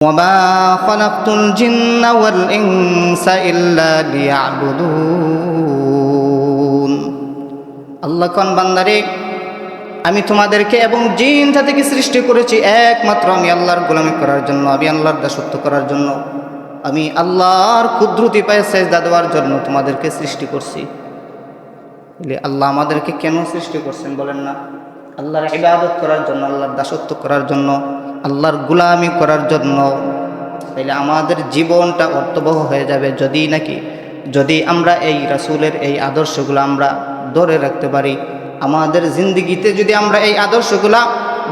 وما خلقت الجن والإنس إلا ليعبدون আল্লাহ কোন বান্দারে আমি তোমাদেরকে এবং জিন জাতিকে সৃষ্টি করেছি একমাত্র আমি আল্লাহর গোলামি করার জন্য, আমি আল্লাহর দাসত্ব করার জন্য, আমি আল্লাহর কুদরতি পায়ে সেজদা দেওয়ার জন্য তোমাদেরকে সৃষ্টি করছি। আল্লাহ আমাদেরকে কেন সৃষ্টি করছেন বলেন না? আল্লাহর ইবাদত করার জন্য, আল্লাহর দাসত্ব করার জন্য, আল্লাহর গোলামি করার জন্য। তাইলে আমাদের জীবনটা অর্থবহ হয়ে যাবে যদি আমরা এই রাসূলের এই আদর্শগুলো আমরা ধরে রাখতে পারি, আমাদের জিন্দিগিতে যদি আমরা এই আদর্শগুলা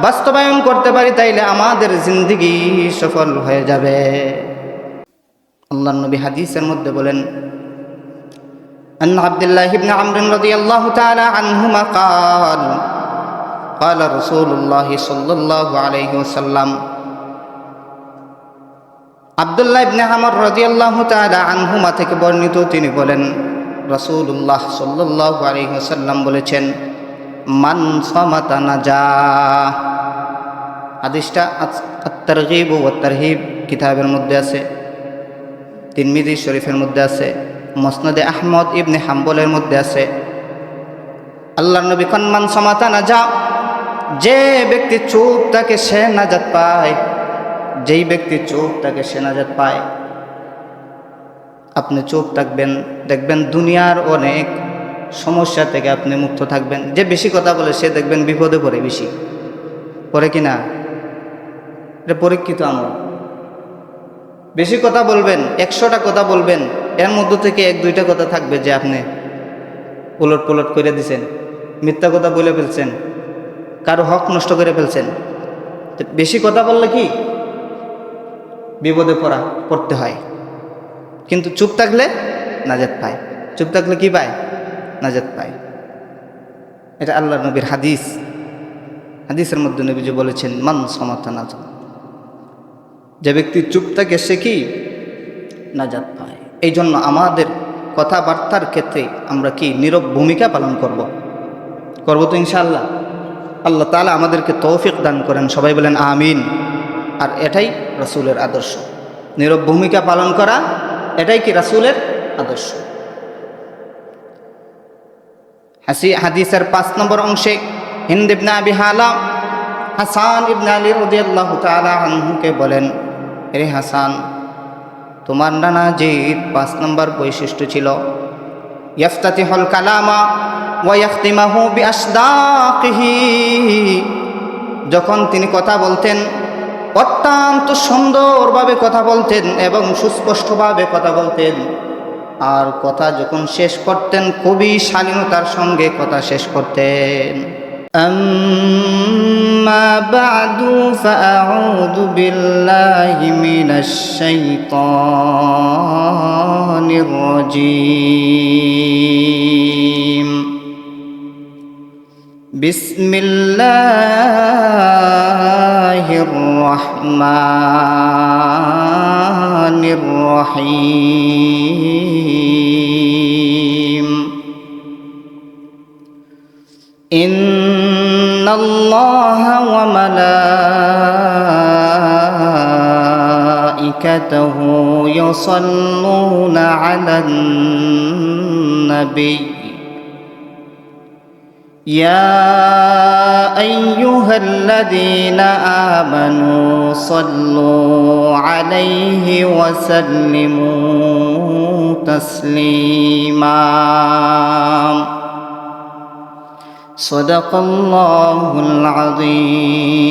বাস্তবায়ন করতে পারি, তাইলে আমাদের জিন্দিগি সফল হয়ে যাবে। আল্লাহর নবী হাদিসের মধ্যে বলেন, আন আব্দুল্লাহ ইবনে আমর রাদিয়াল্লাহু তাআলা আনহুমা قال رسول الله صلى الله عليه وسلم আব্দুল্লাহ ইবনে আমর রাদিয়াল্লাহু তাআলা আনহুমা থেকে বর্ণিত, তিনি বলেন রাসূলুল্লাহ সাল্লাল্লাহু আলাইহি ওয়াসাল্লাম বলেছেন, মান সামাতা নাজা। হাদিসটা আত-তারগীব ওয়া তারহিব কিতাবের মধ্যে আছে, তিরমিজি শরীফের মধ্যে আছে, মুসনাদে আহমদ ইবনে হাম্বলের মধ্যে আছে। আল্লাহর নবী কোন মান সামাতা নাজা, যে ব্যক্তি চুপ থাকে সে নাজাত পায়, যেই ব্যক্তি চুপ থাকে সে নাজাত পায়। আপনি চুপ থাকবেন, দেখবেন দুনিয়ার অনেক সমস্যা থেকে আপনি মুক্ত থাকবেন। যে বেশি কথা বলে সে দেখবেন বিপদে পড়ে, বেশি পড়ে কিনা, এটা পরীক্ষিত আমল। বেশি কথা বলবেন, 100টা কথা বলবেন, এর মধ্য থেকে 1-2টা কথা থাকবে যে আপনি উলট পুলট করে দিছেন, মিথ্যা কথা বলে ফেলছেন, কারো হক নষ্ট করে ফেলছেন। বেশি কথা বললে কি বিপদে পড়তে হয়, কিন্তু চুপ থাকলে নাজাত পায়। চুপ থাকলে কি পায়? নাজাত পায়। এটা আল্লাহর নবীর হাদিসের মধ্যে নবীজি বলেছেন, মান সামাতা নাজা, যে ব্যক্তি চুপ থাকে সে কি নাজাত পায়। এই জন্য আমাদের কথাবার্তার ক্ষেত্রে আমরা কি নীরব ভূমিকা পালন করব তো ইনশাআল্লাহ। আল্লাহ তাআলা আমাদেরকে তৌফিক দান করেন, সবাই বলেন আমিন। আর এটাই রাসূলের আদর্শ, নীরব ভূমিকা পালন করা, এটাই কি রাসূলের আদর্শ। হাদিসের 5 নম্বর অংশে হিন্দ ইবনে আবি হালা হাসান ইবনে আলী রাদিয়াল্লাহু তাআলা আনহুকে বলেন, রে হাসান, তোমার নানাজির 5 নম্বর বৈশিষ্ট্য ছিল ইয়াফতাতিহুল কালামা ওয়া ইয়াখতিমাহু বিআসদাকিহি। যখন তিনি কথা বলতেন অত্যন্ত সুন্দরভাবে কথা বলতেন এবং সুস্পষ্টভাবে কথা বলতেন, আর কথা যখন শেষ করতেন খুবই শালীনতার সঙ্গে কথা শেষ করতেন। আম্মা বা'দু ফাআউযু বিল্লাহি মিনাশ শাইতানির রাজীম। বিসমিল্লাহির রহমানির রহিম। ইন্নাল্লাহা ওয়া মালাইকাতাহু ইউসাল্লুনা আলান নবী يا أيها الذين آمنوا صلوا عليه وسلموا تسليما صدق الله العظيم.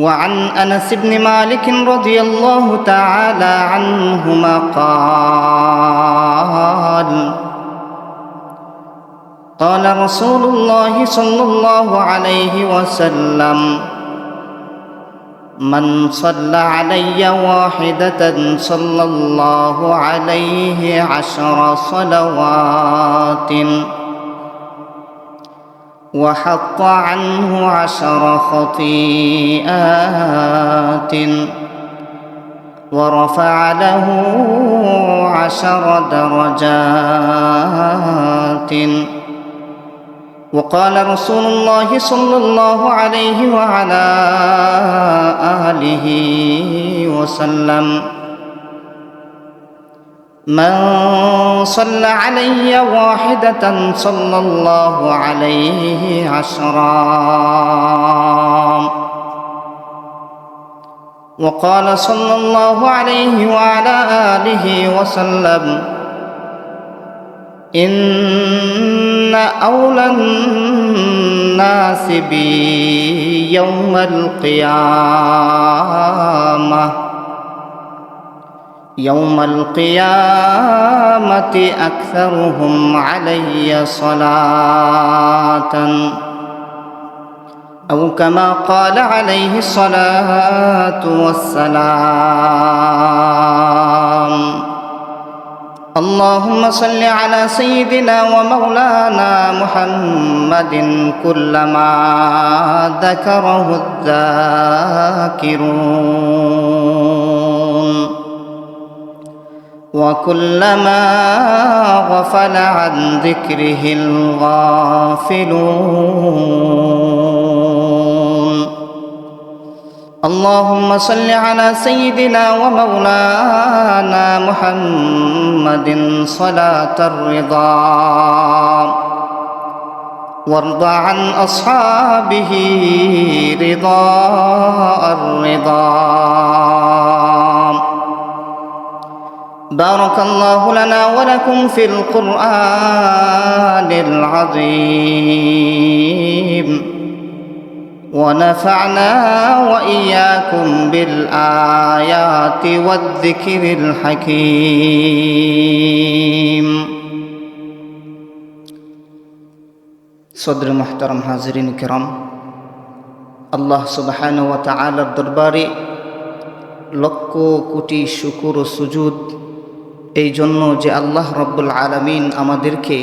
وعن أنس بن مالك رضي الله تعالى عنهما قال رسول الله صلى الله عليه وسلم من صلى علي واحدة صلى الله عليه 10 صلوات وحط عنه 10 خطيئات ورفع له 10 درجات وقال رسول الله صلى الله عليه وعلى آله وسلم من صلى علي واحدة صلى الله عليه عشرا وقال صلى الله عليه وعلى آله وسلم إن أولى الناس بي يوم القيامة أكثرهم علي صلاة أو كما قال عليه الصلاة والسلام اللهم صل على سيدنا ومولانا محمد كلما ذكره الذاكرون وكلما غفل عن ذكره الغافلون اللهم صل على سيدنا ومولانا محمد صلاة الرضا وارض عن أصحابه رضاء الرضا بارك الله لنا ولكم في القرآن العظيم ونفعنا وإياكم بالآيات والذكر الحكيم صدر محترم حاضرین کرام আল্লাহ সুবহানাহু ওয়া তাআলার দরবারে লক্ষ কোটি শুকর ও সুজুদ এই জন্য যে আল্লাহ রব্বুল আলামিন আমাদেরকে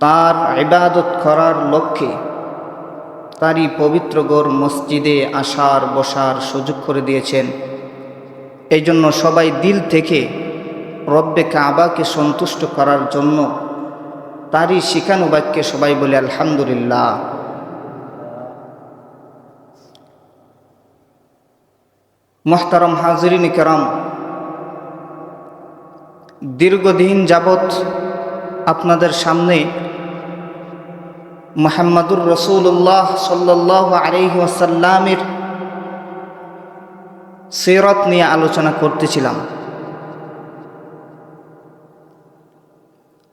তার ইবাদত করার লক্ষ্যে তারই পবিত্র ঘর মসজিদে আসার বসার সুযোগ করে দিয়েছেন। এই জন্য সবাই দিল থেকে রব্বে কাবাকে সন্তুষ্ট করার জন্য তারই শিখানো বাক্যে সবাই বলে আলহামদুলিল্লাহ। মুহতারাম হাজিরিন কেরাম, দীর্ঘদিন যাবৎ আপনাদের সামনে মুহাম্মাদুর রাসূলুল্লাহ সাল্লাল্লাহু আলাইহি ওয়াসাল্লামের সিরাত নিয়ে আলোচনা করতেছিলাম।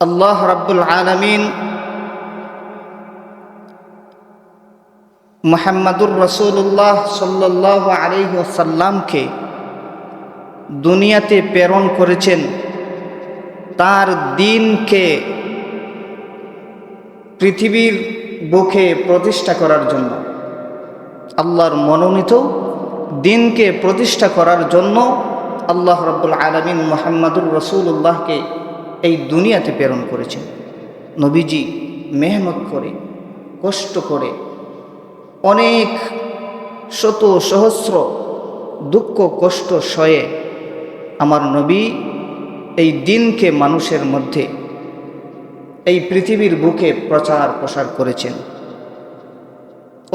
আল্লাহ রাব্বুল আলামিন মুহাম্মাদুর রাসূলুল্লাহ সাল্লাল্লাহু আলাইহি ওয়াসাল্লামকে দুনিয়াতে প্রেরণ করেছেন তার দ্বীনকে পৃথিবীর বুকে প্রতিষ্ঠা করার জন্য। আল্লাহর মনোনীত দ্বীনকে প্রতিষ্ঠা করার জন্য আল্লাহ রাব্বুল আলামিন মুহাম্মাদুর রাসূলুল্লাহকে এই দুনিয়াতে প্রেরণ করেছেন। নবীজি মেহনত করে, কষ্ট করে, অনেক শত সহস্র দুঃখ কষ্ট সয়ে আমার নবী এই দ্বীনকে মানুষের মধ্যে এই পৃথিবীর বুকে প্রচার প্রসার করেছেন।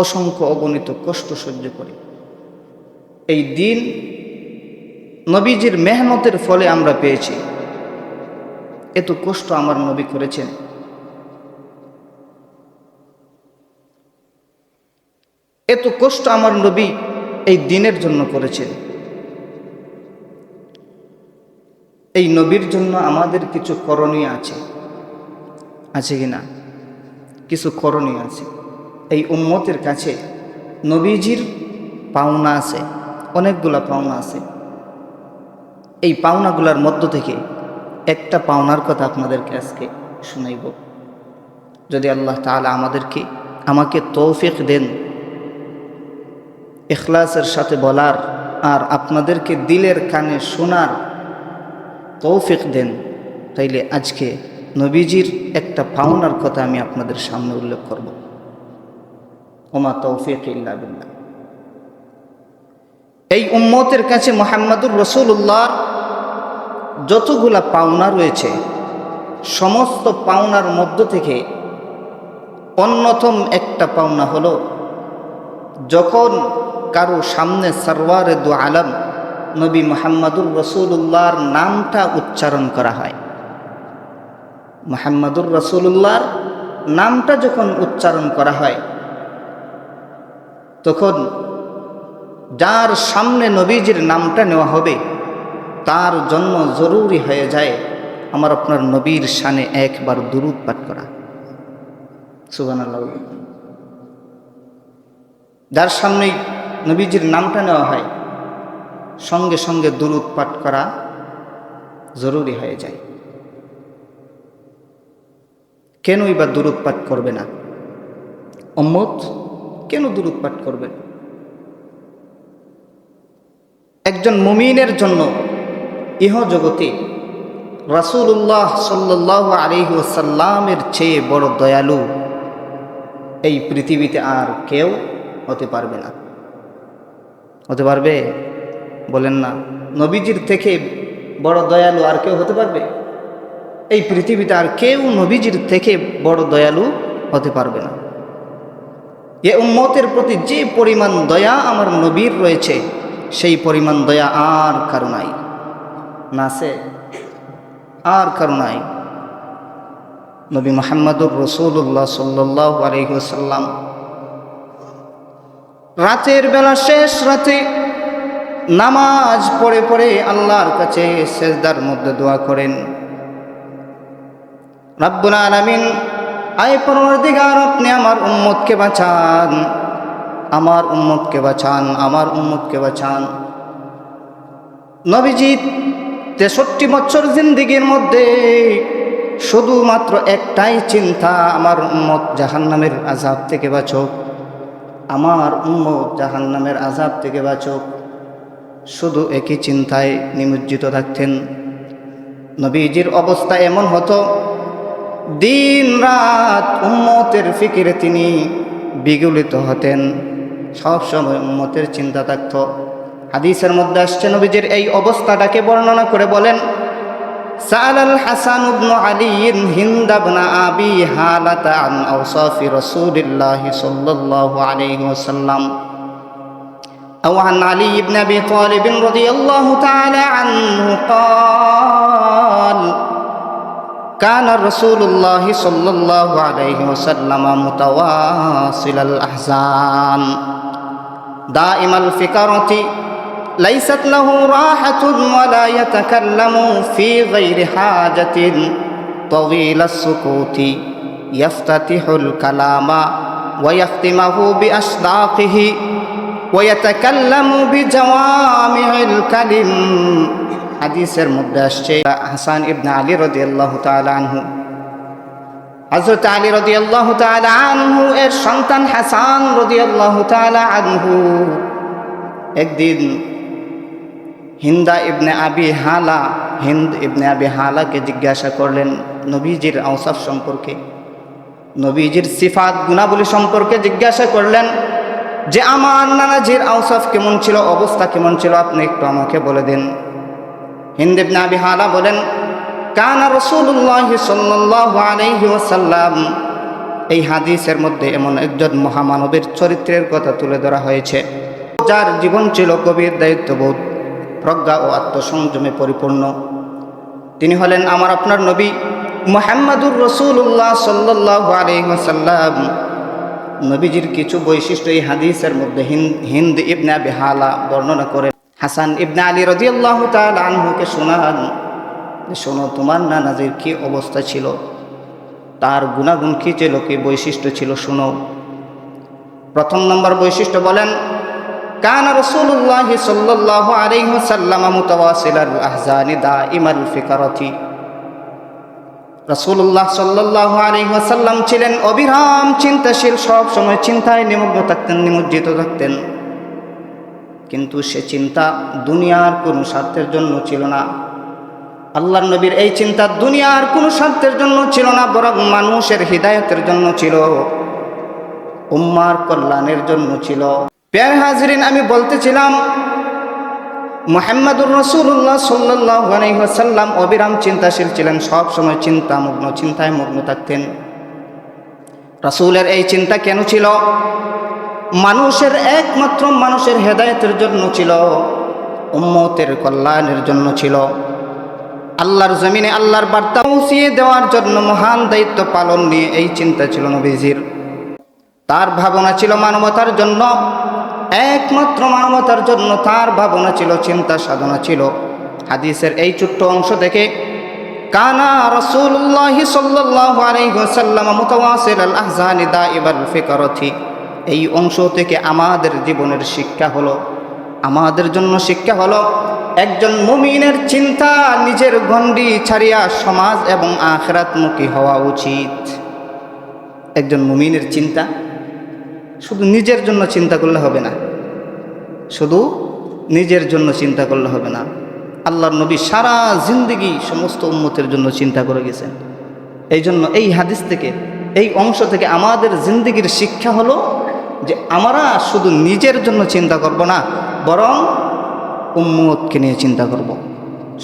অসংখ্য অগণিত কষ্ট সহ্য করে এই দ্বীন নবীজির মেহনতের ফলে আমরা পেয়েছি। এত কষ্ট আমার নবী করেছেন। এত কষ্ট আমার নবী এই দ্বীনের জন্য করেছেন। এই নবীর জন্য আমাদের কিছু করণীয় আছে, আছে কিনা? কিছু করণীয় আছে। এই উম্মতের কাছে নবীজির পাওনা আছে, অনেকগুলা পাওনা আছে। এই পাওনাগুলার মধ্য থেকে একটা পাওনার কথা আপনাদেরকে আজকে শুনাইব। যদি আল্লাহ তাআলা আমাকে তৌফিক দেন ইখলাসের সাথে বলার আর আপনাদেরকে দিলের কানে শোনার তৌফিক দেন, তাইলে আজকে নবীজির একটা পাওনার কথা আমি আপনাদের সামনে উল্লেখ করব। ওমা তৌফিক ইল্লা বিল্লাহ। এই উম্মতের কাছে মুহাম্মাদুর রাসূলুল্লাহর যতগুলা পাওনা রয়েছে সমস্ত পাওনার মধ্য থেকে অন্যতম একটা পাওনা হলো যখন কারো সামনে সরওয়ারে দু আলম নবী মুহাম্মদুর রাসূলুল্লাহর নামটা উচ্চারণ করা হয়। মুহাম্মদুর রাসূলুল্লাহর নামটা যখন উচ্চারণ করা হয় তখন যার সামনে নবীজির নামটা নেওয়া হবে তার জন্য জরুরি হয়ে যায় আমার আপনার নবীর শানে একবার দুরূদ পাঠ করা। সুবহানাল্লাহ। যার সামনে নবীজির নামটা নেওয়া হয় সঙ্গে সঙ্গে দুরূদ পাঠ করা জরুরি হয়ে যায়। কেনই বা দুরূদ পাঠ করবে না উম্মত? কেন দুরূদ পাঠ করবে? একজন মুমিনের জন্য ইহজগতে রাসূলুল্লাহ সাল্লাল্লাহু আলাইহি ওয়াসাল্লামের চেয়ে বড় দয়ালু এই পৃথিবীতে আর কেউ হতে পারবে না। হতে পারবে? বলেন না। নবীজির থেকে বড় দয়ালু আর কেউ হতে পারবে? এই পৃথিবীতে আর কেউ নবীজির থেকে বড় দয়ালু হতে পারবে না। এ উম্মতের প্রতি যে পরিমাণ দয়া আমার নবীর রয়েছে সেই পরিমাণ দয়া আর কারো নাই। না আছে? আর কারো নাই। নবী মুহাম্মদুর রাসূলুল্লাহ সাল্লাল্লাহু আলাইহি ওয়াসাল্লাম রাতের বেলা শেষ রাতে নামাজ পড়ে পড়ে আল্লাহর কাছে সেজদার মধ্যে দোয়া করেন, রব্বুল আলামিন আয় পরওয়ারদিগার আপনি আমার উম্মতকে বাঁচান, আমার উম্মতকে বাঁচান, আমার উম্মতকে বাঁচান। নবীজি 63 বছর জিন্দেগির মধ্যে শুধুমাত্র একটাই চিন্তা, আমার উম্মত জাহান্নামের আযাব থেকে বাঁচুক, আমার উম্মত জাহান্নামের আযাব থেকে বাঁচুক। শুধু একই চিন্তায় নিমজ্জিত থাকতেন। নবীজির অবস্থা এমন হতো দিন রাত উম্মতের ফিকিরে তিনি বিগলিত হতেন, সবসময় উম্মতের চিন্তা থাকত। হাদিসের মধ্যে আসছে নবীজির এই অবস্থাটাকে বর্ণনা করে বলেন, সাআলাল হাসান ইবনে আলী হিন্দ ইবনে আবি হালাতা আন আওসাফি রাসূলিল্লাহ সাল্লাল্লাহু আলাইহি ওয়াসাল্লাম আও আন আলী ইবনে আবি তালিব রাদিয়াল্লাহু তাআলা আনহু قال كان رسول الله صلى الله عليه وسلم متواصل الأحزان دائم الفكرة ليست له راحة ولا يتكلم في غير حاجة طويل السكوت يفتتح الكلام ويختمه بأصداقه ويتكلم بجوامع الكلم। হাদিসের মধ্যে আসছে হাসান ইবনে আলী রাদিয়াল্লাহু তাআলা আনহু, হযরত আলী রাদিয়াল্লাহু তাআলা আনহু এর সন্তান হাসান রাদিয়াল্লাহু তাআলা আনহু একদিন হিন্দ ইবনে আবি হালাকে জিজ্ঞাসা করলেন নবীজির আওসাফ সম্পর্কে, নবীজির সিফাত গুণাবলী সম্পর্কে জিজ্ঞাসা করলেন যে আমার নানাজির আওসাফ কেমন ছিল, অবস্থা কেমন ছিল, আপনি একটু আমাকে বলে দিন। হিন্দ ইবনে আবি হালা বলেন, কানা রাসূলুল্লাহ সাল্লাল্লাহু আলাইহি ওয়াসাল্লাম। এই হাদিসের মধ্যে এমন একজন মহামানবের চরিত্রের কথা তুলে ধরা হয়েছে যার জীবন ছিল গভীর দায়িত্ববোধ, প্রজ্ঞা ও আত্মসংযমে পরিপূর্ণ। তিনি হলেন আমার আপনার নবী মুহাম্মদুর রাসূলুল্লাহ সাল্লাল্লাহু আলাইহি ওয়াসাল্লাম। নবীজির কিছু বৈশিষ্ট্য এই হাদিসের মধ্যে হিন্দ ইবনে আবি হালা বর্ণনা করে হাসান ইবনে আলী রাদিয়াল্লাহু তাআলা আনহুকে শোনান, শোনো তোমার নানাজির কি অবস্থা ছিল, তার গুণাগুণ কি ছিল, কি বৈশিষ্ট্য ছিল শোনো। প্রথম নম্বর বৈশিষ্ট্য বলেন, কানা রাসূলুল্লাহ সাল্লাল্লাহু আলাইহি ওয়াসাল্লাম মুতাওয়াসিলাল আহজানি দাইমাল ফিকরাতি। রাসূলুল্লাহ সাল্লাল্লাহু আলাইহি ওয়াসাল্লাম ছিলেন অবিরাম চিন্তাশীল, সব সময় চিন্তায় নিমগ্ন থাকতেন, নিমজ্জিত থাকতেন। কিন্তু সে চিন্তা দুনিয়ার কোনো স্বার্থের জন্য ছিল না। আল্লাহর নবীর এই চিন্তা দুনিয়ার কোনো স্বার্থের জন্য ছিল না, বরং মানুষের হিদায়াতের জন্য ছিল, উম্মার কল্যাণের জন্য ছিল। প্রিয় হাজরিন, আমি বলতেছিলাম মুহাম্মদুর রাসূলুল্লাহ সাল্লাল্লাহু আলাইহি ওয়াসাল্লাম অবিরাম চিন্তাশীল ছিলেন, সব সময় চিন্তায় মগ্ন থাকতেন। রাসূলের এই চিন্তা কেন ছিল? মানুষের একমাত্র মানুষের হেদায়েতের জন্য ছিল, উম্মতের কল্যাণের জন্য ছিল, আল্লাহর জমিনে আল্লাহর বার্তা পৌঁছিয়ে দেওয়ার জন্য মহান দায়িত্ব পালন নিয়ে এই চিন্তা ছিল নবীজির। তার ভাবনা ছিল মানবতার জন্য, একমাত্র মানবতার জন্য তার ভাবনা ছিল, চিন্তা সাধনা ছিল। হাদিসের এই ছোট্ট অংশ থেকে কানা রাসূলুল্লাহ সাল্লাল্লাহু আলাইহি ওয়াসাল্লাম মুতাওয়াসিলাল আহজানি দাইবাল ফিকরতি, এই অংশ থেকে আমাদের জীবনের শিক্ষা হলো, আমাদের জন্য শিক্ষা হলো, একজন মুমিনের চিন্তা নিজের গণ্ডি ছাড়িয়া সমাজ এবং আখিরাতমুখী হওয়া উচিত। একজন মুমিনের চিন্তা শুধু নিজের জন্য চিন্তা করলে হবে না, শুধু নিজের জন্য চিন্তা করলে হবে না। আল্লাহর নবী সারা জিন্দেগি সমস্ত উম্মতের জন্য চিন্তা করে গেছেন। এই জন্য এই হাদিস থেকে, এই অংশ থেকে আমাদের জিন্দেগির শিক্ষা হলো যে আমরা শুধু নিজের জন্য চিন্তা করব না, বরং উম্মতকে নিয়ে চিন্তা করব,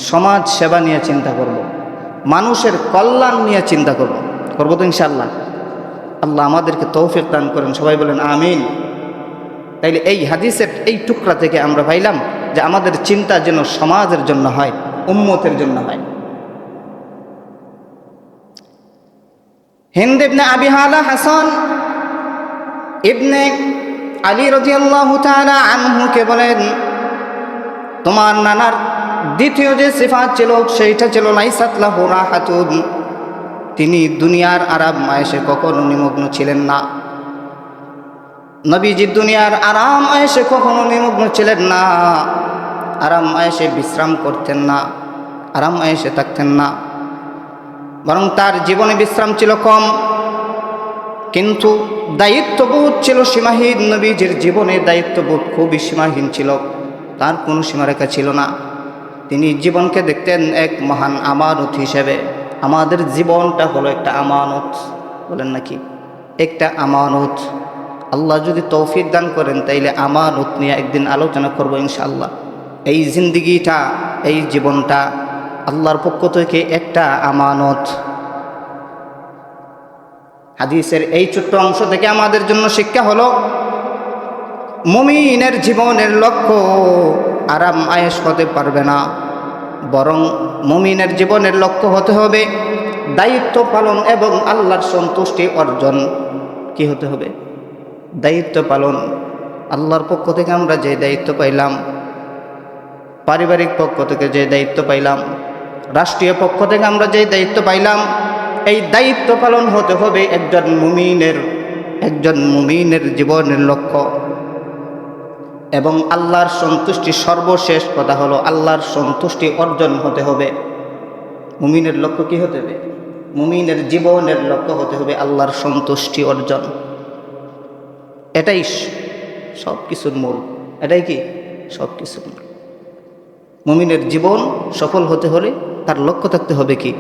সমাজ সেবা নিয়ে চিন্তা করব, মানুষের কল্যাণ নিয়ে চিন্তা করব। করবো তো ইনশাআল্লাহ? আল্লাহ আমাদেরকে তৌফিক দান করেন, সবাই বলেন আমিন। তাইলে এই হাদিসের এই টুকরা থেকে আমরা পাইলাম যে আমাদের চিন্তা যেন সমাজের জন্য হয়, উম্মতের জন্য হয়। হিন্দ ইবনে আবি হালা হাসান ইবনে আলী রাদিয়াল্লাহু তাআলা আনহুকে বলেন, তোমার নানার দ্বিতীয় যে সিফাত ছিল সেইটা ছিল লাইসাত লাহু রাহাতুন, তিনি দুনিয়ার আরাম আয়েশে কখনো নিমগ্ন ছিলেন না। নবীজি দুনিয়ার আরাম আয়েশে কখনো নিমগ্ন ছিলেন না, আরাম আয়েশে বিশ্রাম করতেন না, আরাম আয়েশে থাকতেন না, বরং তার জীবনে বিশ্রাম ছিল কম, কিন্তু দায়িত্ববোধ ছিল সীমাহীন। নবীজির জীবনে দায়িত্ববোধ খুবই সীমাহীন ছিল, তার কোনো সীমারেখা ছিল না। তিনি জীবনকে দেখতেন এক মহান আমানত হিসেবে। আমাদের জীবনটা হলো একটা আমানত, বলেন নাকি? একটা আমানত। আল্লাহ যদি তৌফিক দান করেন তাইলে আমানত নিয়ে একদিন আলোচনা করবো ইনশাআল্লাহ। এই জিন্দিগিটা, এই জীবনটা আল্লাহর পক্ষ থেকে একটা আমানত। হাদিসের এই ছোট্ট অংশ থেকে আমাদের জন্য শিক্ষা হলো, মুমিনের জীবনের লক্ষ্য আরাম আয়েশ হতে পারবে না, বরং মুমিনের জীবনের লক্ষ্য হতে হবে দায়িত্ব পালন এবং আল্লাহর সন্তুষ্টি অর্জন। কি হতে হবে? দায়িত্ব পালন। আল্লাহর পক্ষ থেকে আমরা যে দায়িত্ব পাইলাম, পারিবারিক পক্ষ থেকে যে দায়িত্ব পাইলাম, রাষ্ট্রীয় পক্ষ থেকে আমরা যে দায়িত্ব পাইলাম, এই দায়িত্ব পালন হতে হবে একজন মুমিনের জীবনের লক্ষ্য। এবং আল্লাহর সন্তুষ্টি, সর্বশেষ কথা হলো আল্লাহর সন্তুষ্টি অর্জন হতে হবে। মুমিনের লক্ষ্য কি হতে হবে? মুমিনের জীবনের লক্ষ্য হতে হবে আল্লাহর সন্তুষ্টি অর্জন। এটাই সব কিছুর মূল। এটাই কি সব কিছুর মূল। মুমিনের জীবন সফল হতে হলে তার লক্ষ্য থাকতে হবে কি,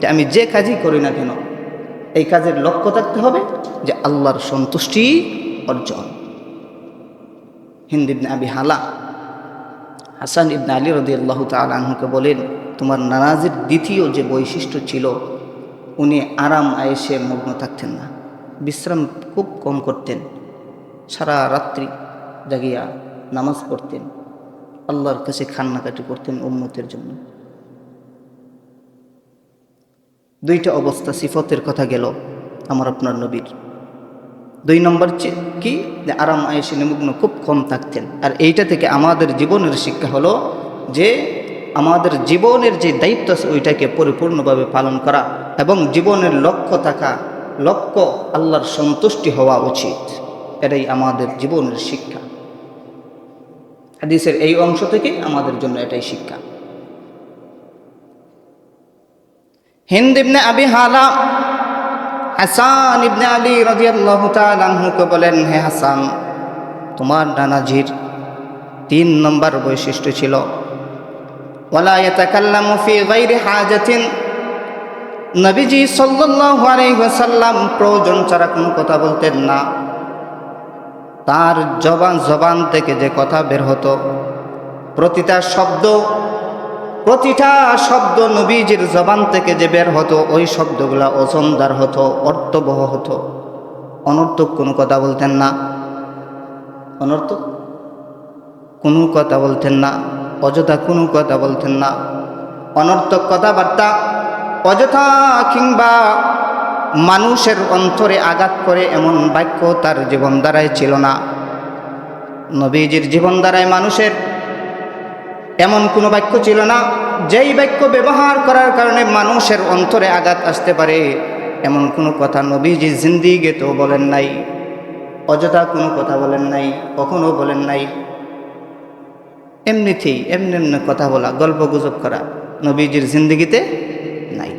যে আমি যে কাজই করি না কেন এই কাজের লক্ষ্য থাকতে হবে যে আল্লাহর সন্তুষ্টি অর্জন। হিন্দ ইবনে আবি হালা হাসান ইবনে আলী রাদিয়াল্লাহু তাআলা আনহুকে বলেন, তোমার নানাজির দ্বিতীয় যে বৈশিষ্ট্য ছিল, উনি আরাম আয়েশে মগ্ন থাকতেন না, বিশ্রাম খুব কম করতেন, সারা রাত্রি জাগিয়া নামাজ পড়তেন, আল্লাহর কাছে কান্নাকাটি করতেন উম্মতের জন্য। দুইটা অবস্থা, সিফতের কথা গেল আমার আপনার নবীর। 2 নম্বর কি, যে আরাম আয়েশে নিমগ্ন খুব কম থাকতেন। আর এইটা থেকে আমাদের জীবনের শিক্ষা হলো যে আমাদের জীবনের যে দায়িত্ব আছে ওইটাকে পরিপূর্ণভাবে পালন করা এবং জীবনের লক্ষ্য আল্লাহর সন্তুষ্টি হওয়া উচিত। এটাই আমাদের জীবনের শিক্ষা। হাদিসের এই অংশ থেকে আমাদের জন্য এটাই শিক্ষা। হিন্দ ইবনে আবি হালা হাসান ইবনে আলী রাদিয়াল্লাহু তাআলা আনহুকে বলেন, হে হাসান, তোমার নানাজির 3 নম্বর বৈশিষ্ট্য ছিল ওয়ালা ইয়াতাকাল্লামু ফি গায়রি হাজাতিন। নবীজি সাল্লাল্লাহু আলাইহি ওয়াসাল্লাম প্রয়োজন ছাড়া কোনো কথা বলতেন না। তার জবান থেকে যে কথা বের হতো, প্রতিটা শব্দ নবীজির জবান থেকে যে বের হতো, ওই শব্দগুলা ওজনদার হতো, অর্থবহ হতো। অনর্থক কোনো কথা বলতেন না, অনর্থক কোনো কথা বলতেন না, অযথা কোনো কথা বলতেন না। অনর্থক কথাবার্তা, অযথা কিংবা মানুষের অন্তরে আঘাত করে এমন বাক্য তার জীবনধারায় ছিল না। নবীজির জীবনধারায় মানুষের এমন কোনো বাক্য ছিল না যেই বাক্য ব্যবহার করার কারণে মানুষের অন্তরে আঘাত আসতে পারে, এমন কোনো কথা নবীজি জিন্দিগিতেও বলেন নাই। অযথা কোনো কথা বলেন নাই, কখনো বলেন নাই। এমনিতেই এমনি এমনি কথা বলা, গল্প গুজব করা নবীজির জিন্দিগিতে নাই।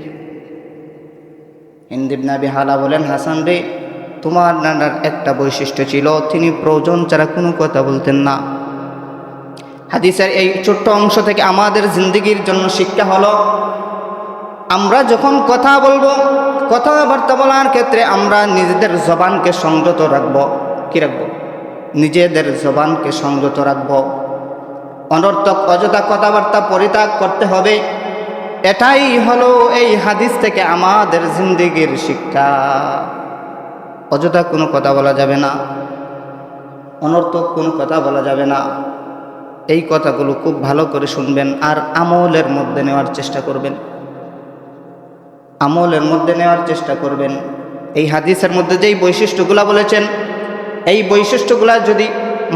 হিন্দ ইবনে আবি হালা বলেন, হাসান রে, তোমার নানার একটা বৈশিষ্ট্য ছিল, তিনি প্রয়োজন ছাড়া কোনো কথা বলতেন না। হাদিসের এই ছোট্ট অংশ থেকে আমাদের জিন্দিগির জন্য শিক্ষা হলো, আমরা যখন কথা বলবো, কথাবার্তা বলার ক্ষেত্রে আমরা নিজেদের জবানকে সংযত রাখব। কি রাখবো? নিজেদের জবানকে সংযত রাখব। অনর্থক অযথা কথাবার্তা পরিত্যাগ করতে হবে। এটাই হলো এই হাদিস থেকে আমাদের জিন্দিগির শিক্ষা। অযথা কোনো কথা বলা যাবে না, অনর্থক কোনো কথা বলা যাবে না। এই কথাগুলো খুব ভালো করে শুনবেন আর আমলের মধ্যে নেওয়ার চেষ্টা করবেন, আমলের মধ্যে নেওয়ার চেষ্টা করবেন। এই হাদিসের মধ্যে যেই বৈশিষ্ট্যগুলা বলেছেন, এই বৈশিষ্ট্যগুলা যদি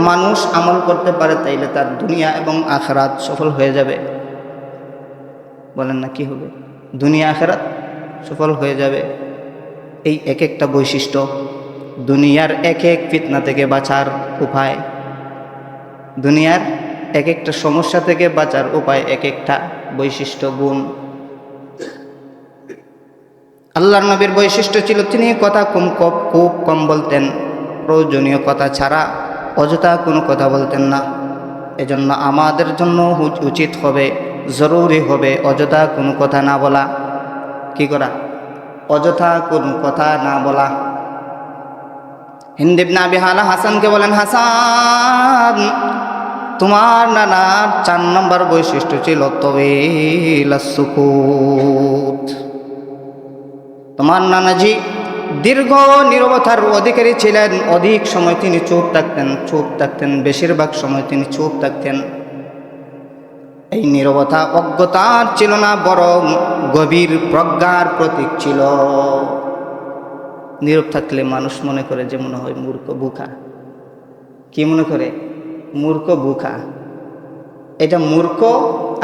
মানুষ আমল করতে পারে তাইলে তার দুনিয়া এবং আখিরাত সফল হয়ে যাবে। বলেন না, কি হবে? দুনিয়া আখিরাত সফল হয়ে যাবে। এই এক একটা বৈশিষ্ট্য দুনিয়ার এক এক ফিতনা থেকে বাঁচার উপায়, দুনিয়ার এক একটা সমস্যা থেকে বাঁচার উপায়, এক একটা বৈশিষ্ট্য, গুণ। আল্লাহর নবীর বৈশিষ্ট্য ছিল তিনি কথা খুব কম বলতেন, প্রয়োজনীয় কথা ছাড়া অযথা কোনো কথা বলতেন না। এজন্য আমাদের জন্য উচিত হবে, জরুরি হবে অযথা কোনো কথা না বলা। কি করা? অযথা কোনো কথা না বলা। হিন্দ ইবনে আবি হালা হাসানকে বলেন, হাসান, তোমার নানার 4 নম্বর বৈশিষ্ট্য ছিল তওয়িলাস সুকুত। তোমার নানাজি দীর্ঘ নীরবতার অধিকারী ছিলেন। অধিক সময় তিনি চুপ থাকতেন, বেশিরভাগ সময় তিনি চুপ থাকতেন। এই নীরবতা অজ্ঞতার ছিল না, বরং গভীর প্রজ্ঞার প্রতীক ছিল। নীরব থাকলে মানুষ মনে করে যে মনে হয় মূর্খ, বুকা। কি মনে করে? মূর্খ, বুকা। এটা মূর্খ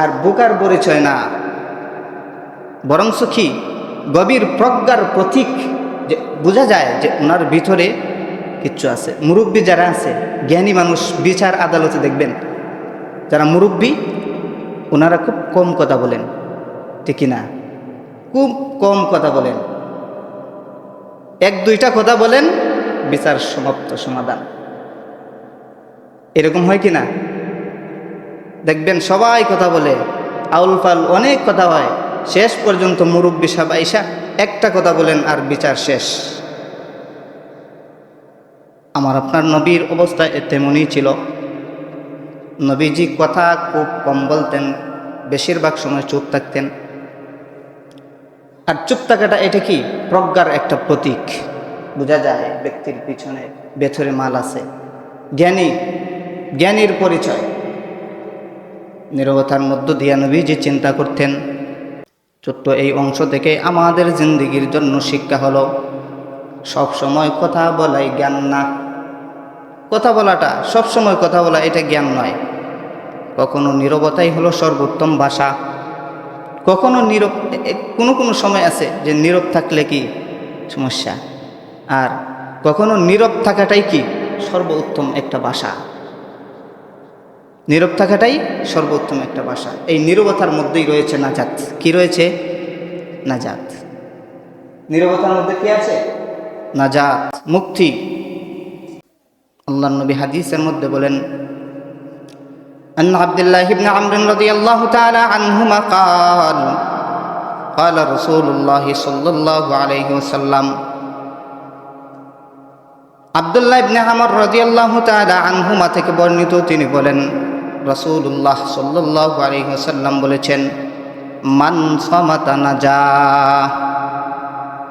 আর বুকার পরিচয় না, বরঞ্চ কি গভীর প্রজ্ঞার প্রতীক। যে বোঝা যায় যে ওনার ভিতরে কিচ্ছু আছে। মুরব্বী যারা আছে, জ্ঞানী মানুষ, বিচার আদালতে দেখবেন যারা মুরব্বী, ওনারা খুব কম কথা বলেন, ঠিক না? খুব কম কথা বলেন, 1-2টা কথা বলেন, বিচার সমাপ্ত, সমাধান। এরকম হয় কি না? দেখবেন সবাই কথা বলে, আউল ফাল অনেক কথা হয়, শেষ পর্যন্ত মুরব্বী সাহেব আইসা একটা কথা বলেন আর বিচার শেষ। আমার আপনার নবীর অবস্থা তেমনই ছিল। নবীজি কথা খুব কম বলতেন, বেশিরভাগ সময় চুপ থাকতেন। আর চুপ থাকাটা এটা কি? প্রজ্ঞার একটা প্রতীক। বোঝা যায় ব্যক্তির পিছনে ভেতরে মাল আছে, জ্ঞানীর পরিচয়। নীরবতার মধ্য দিয়ে নবীজি চিন্তা করতেন। ছোট্ট এই অংশ থেকে আমাদের জিন্দেগির জন্য শিক্ষা হলো, সব সময় কথা বলাই জ্ঞান না। কথা বলাটা, সব সময় কথা বলা এটা জ্ঞান নয়। কখনো নীরবতাই হলো সর্বোত্তম ভাষা। কখনো কোনো সময় আছে যে নীরব থাকলে কি সমস্যা, আর কখনো নীরব থাকাটাই কি সর্বোত্তম একটা ভাষা। নীরব থাকাটাই সর্বোত্তম একটা ভাষা। এই নীরবতার মধ্যেই রয়েছে নাজাত। কি রয়েছে? নাজাত। নীরবতার মধ্যে কি আছে? নাজাত, মুক্তি। আল্লাহর নবী হাদিসের মধ্যে বলেন, আন আব্দুল্লাহ ইবনে আমর রাদিয়াল্লাহু তাআলা আনহুমা قال رسول الله صلى الله عليه وسلم, আব্দুল্লাহ ইবনে আমর রাদিয়াল্লাহু তাআলা আনহুমা থেকে বর্ণিত, তিনি বলেন রাসূলুল্লাহ সাল্লাল্লাহু আলাইহি ওয়াসাল্লাম বলেছেন, মান সামাতা নাজা।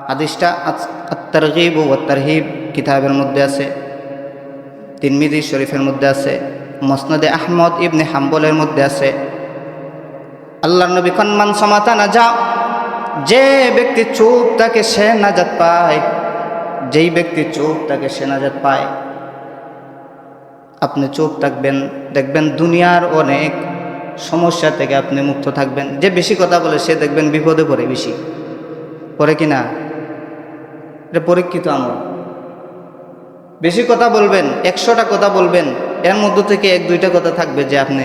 হাদিসটা আত-তারগীব ওয়া তারহিব কিতাবের মধ্যে আছে, তিরমিজি শরীফের মধ্যে আছে, মুসনাদে আহমদ ইবনে হাম্বলের মধ্যে আছে। আল্লাহর নবী খান মান সামাতা নাজা, যে ব্যক্তি চুপ থাকে সে নাজাত পায়, যেই ব্যক্তি চুপ থাকে সে নাজাত পায়। আপনি চুপ থাকবেন, দেখবেন দুনিয়ার অনেক সমস্যা থেকে আপনি মুক্ত থাকবেন। যে বেশি কথা বলে সে দেখবেন বিপদে পড়ে, বেশি পড়ে কিনা, এটা পরীক্ষিত আমল। বেশি কথা বলবেন, 100টা কথা বলবেন, এর মধ্য থেকে 1-2টা কথা থাকবে যে আপনি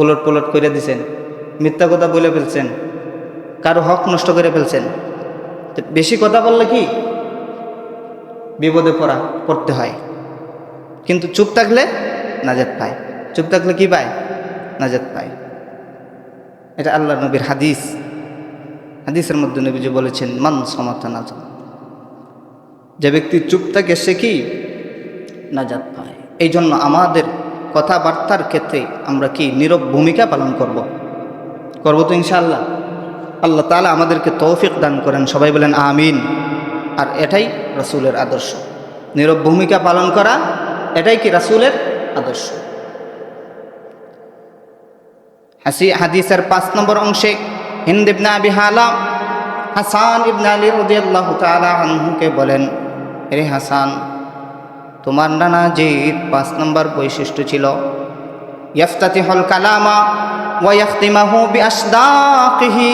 উলট পুলট করে দিছেন, মিথ্যা কথা বলে ফেলছেন, কারো হক নষ্ট করে ফেলছেন। তো বেশি কথা বললে কি বিপদে পড়তে হয়, কিন্তু চুপ থাকলে নাজাত পায়। চুপ থাকলে কি পায়? নাজাত পায়। এটা আল্লাহর নবীর হাদিস। হাদিসের মধ্যে নবীজি বলেছেন মান সামাতা নাজা, যে ব্যক্তি চুপ থাকে সে কি নাজাত পায়। এই জন্য আমাদের কথাবার্তার ক্ষেত্রে আমরা কি নীরব ভূমিকা পালন করব তো ইনশাআল্লাহ। আল্লাহ তাআলা আমাদেরকে তৌফিক দান করেন, সবাই বলেন আমিন। আর এটাই রাসূলের আদর্শ, নীরব ভূমিকা পালন করা, এটাই কি রাসূলের আদর্শ। হাদিসের 5 নম্বর অংশে হিন্দ ইবনে আবি হালা হাসান ইবনে আলী রাদিয়াল্লাহু তাআলা আনহুকে বলেন, রে হাসান, তোমার নানাজির 5 নম্বর বৈশিষ্ট্য ছিল ইয়াফতাতিহুল কালামা ওয়া ইয়াখতিমাহু বিআসদাকিহি।